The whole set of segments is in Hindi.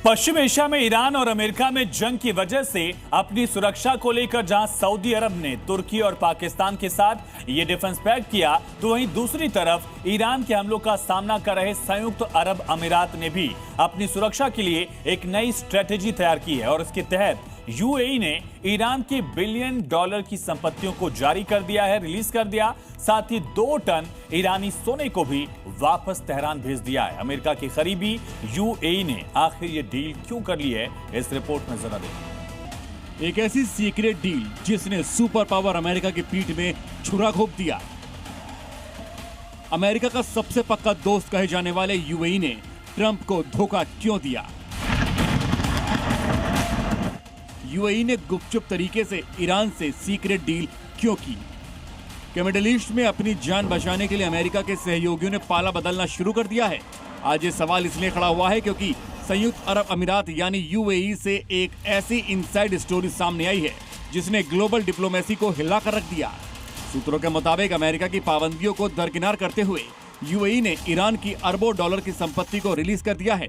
पश्चिम एशिया में ईरान और अमेरिका में जंग की वजह से अपनी सुरक्षा को लेकर जहां सऊदी अरब ने तुर्की और पाकिस्तान के साथ ये डिफेंस पैक्ट किया, तो वहीं दूसरी तरफ ईरान के हमलों का सामना कर रहे संयुक्त अरब अमीरात ने भी अपनी सुरक्षा के लिए एक नई स्ट्रेटेजी तैयार की है और इसके तहत यूएई ने ईरान के $बिलियन की संपत्तियों को जारी कर दिया है, रिलीज कर दिया। साथ ही 2 टन ईरानी सोने को भी वापस तेहरान भेज दिया है। अमेरिका के करीबी यूएई ने आखिर ये डील क्यों कर ली है, इस रिपोर्ट में जरा देखिए। एक ऐसी सीक्रेट डील जिसने सुपर पावर अमेरिका की पीठ में छुरा घोंप दिया। अमेरिका का सबसे पक्का दोस्त कहे जाने वाले यूएई ने ट्रंप को धोखा क्यों दिया? यूएई ने गुपचुप तरीके से ईरान से सीक्रेट डील क्यों की? कि मिडिल ईस्ट में अपनी जान बचाने के लिए अमेरिका के सहयोगियों ने पाला बदलना शुरू कर दिया है। आज ये सवाल इसलिए खड़ा हुआ है क्योंकि संयुक्त अरब अमीरात यानी यूएई से एक ऐसी इनसाइड स्टोरी सामने आई है जिसने ग्लोबल डिप्लोमेसी को हिला कर रख दिया। सूत्रों के मुताबिक अमेरिका की पाबंदियों को दरकिनार करते हुए यूएई ने ईरान की अरबों डॉलर की संपत्ति को रिलीज कर दिया है।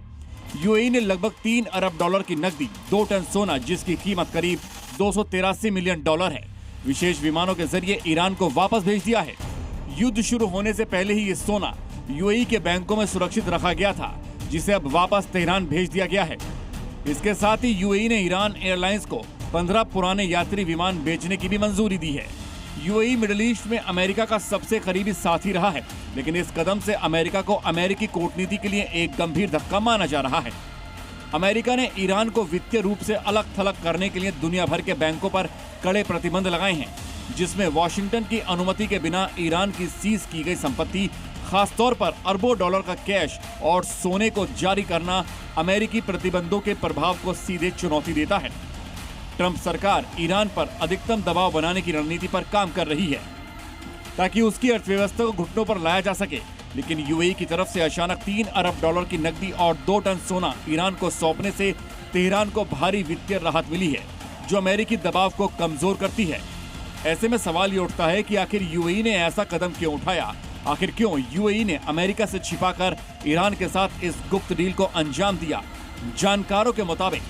यूएई ने लगभग $3 अरब की नकदी, 2 टन सोना जिसकी कीमत करीब $283 मिलियन है, विशेष विमानों के जरिए ईरान को वापस भेज दिया है। युद्ध शुरू होने से पहले ही ये सोना यूएई के बैंकों में सुरक्षित रखा गया था, जिसे अब वापस तेहरान भेज दिया गया है। इसके साथ ही यूएई ने ईरान एयरलाइंस को 15 पुराने यात्री विमान बेचने की भी मंजूरी दी है। यूएई मिडिल ईस्ट में अमेरिका का सबसे करीबी साथी रहा है, लेकिन इस कदम से अमेरिका को अमेरिकी कूटनीति के लिए एक गंभीर धक्का माना जा रहा है। अमेरिका ने ईरान को वित्तीय रूप से अलग थलग करने के लिए दुनिया भर के बैंकों पर कड़े प्रतिबंध लगाए हैं, जिसमें वॉशिंगटन की अनुमति के बिना ईरान की सीज की गई संपत्ति, खासतौर पर अरबों डॉलर का कैश और सोने को जारी करना अमेरिकी प्रतिबंधों के प्रभाव को सीधे चुनौती देता है। ट्रंप सरकार ईरान पर अधिकतम दबाव बनाने की रणनीति पर काम कर रही है ताकि उसकी अर्थव्यवस्था को घुटनों पर लाया जा सके, लेकिन यूएई की तरफ से अचानक $3 अरब की नकदी और 2 टन सोना ईरान को सौंपने से तेहरान को भारी वित्तीय राहत मिली है, जो अमेरिकी दबाव को कमजोर करती है। ऐसे में सवाल ये उठता है कि आखिर यूएई ने ऐसा कदम क्यों उठाया? आखिर क्यों यूएई ने अमेरिका से छिपाकर ईरान के साथ इस गुप्त डील को अंजाम दिया? जानकारों के मुताबिक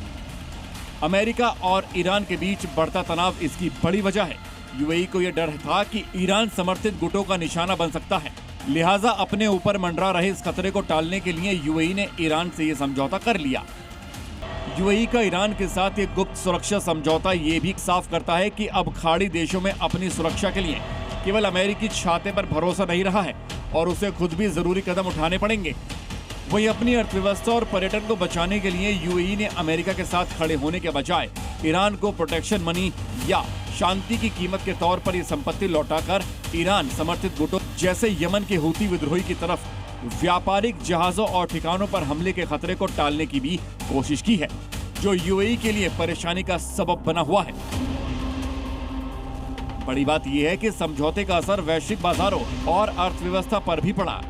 अमेरिका और ईरान के बीच बढ़ता तनाव इसकी बड़ी वजह है। यूएई को यह डर था कि ईरान समर्थित गुटों का निशाना बन सकता है, लिहाजा अपने ऊपर मंडरा रहे इस खतरे को टालने के लिए यूएई ने ईरान से यह समझौता कर लिया। यूएई का ईरान के साथ ये गुप्त सुरक्षा समझौता ये भी साफ करता है कि अब खाड़ी देशों में अपनी सुरक्षा के लिए केवल अमेरिकी छाते पर भरोसा नहीं रहा है और उसे खुद भी जरूरी कदम उठाने पड़ेंगे। वही अपनी अर्थव्यवस्था और पर्यटन को बचाने के लिए यूएई ने अमेरिका के साथ खड़े होने के बजाय ईरान को प्रोटेक्शन मनी या शांति की कीमत के तौर पर यह संपत्ति लौटाकर ईरान समर्थित गुटों जैसे यमन के हूती विद्रोही की तरफ व्यापारिक जहाजों और ठिकानों पर हमले के खतरे को टालने की भी कोशिश की है, जो यूएई के लिए परेशानी का सबब बना हुआ है। बड़ी बात यह है कि समझौते का असर वैश्विक बाजारों और अर्थव्यवस्था पर भी पड़ा।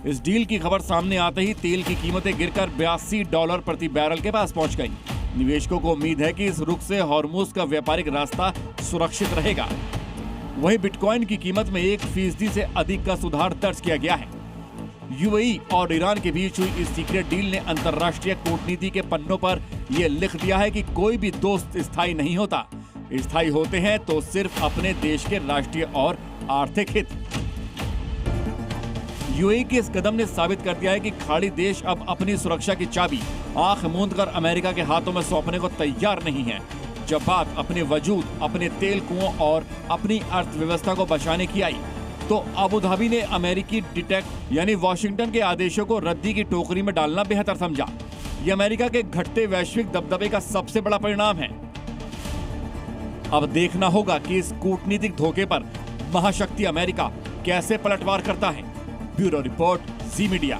इस डील की खबर सामने आते ही तेल की कीमतें गिरकर $82 प्रति बैरल के पास पहुंच गईं। निवेशकों को उम्मीद है कि इस रुख से हॉर्मुज का व्यापारिक रास्ता सुरक्षित रहेगा। वहीं बिटकॉइन की कीमत में 1% से अधिक का सुधार दर्ज किया गया है। यूएई और ईरान के बीच हुई इस सीक्रेट डील ने अंतर्राष्ट्रीय कूटनीति के पन्नों पर यह लिख दिया है कि कोई भी दोस्त स्थायी नहीं होता। स्थायी होते हैं तो सिर्फ अपने देश के राष्ट्रीय और आर्थिक हित। यूएई के इस कदम ने साबित कर दिया है कि खाड़ी देश अब अपनी सुरक्षा की चाबी आंख मूंदकर अमेरिका के हाथों में सौंपने को तैयार नहीं है। जब बात अपने वजूद, अपने तेल कुओं और अपनी अर्थव्यवस्था को बचाने की आई, तो अबू धाबी ने अमेरिकी डिटेक्ट यानी वॉशिंगटन के आदेशों को रद्दी की टोकरी में डालना बेहतर समझा। यह अमेरिका के घटते वैश्विक दबदबे का सबसे बड़ा परिणाम है। अब देखना होगा कि इस कूटनीतिक धोखे पर महाशक्ति अमेरिका कैसे पलटवार करता है। ब्यूरो रिपोर्ट, जी मीडिया।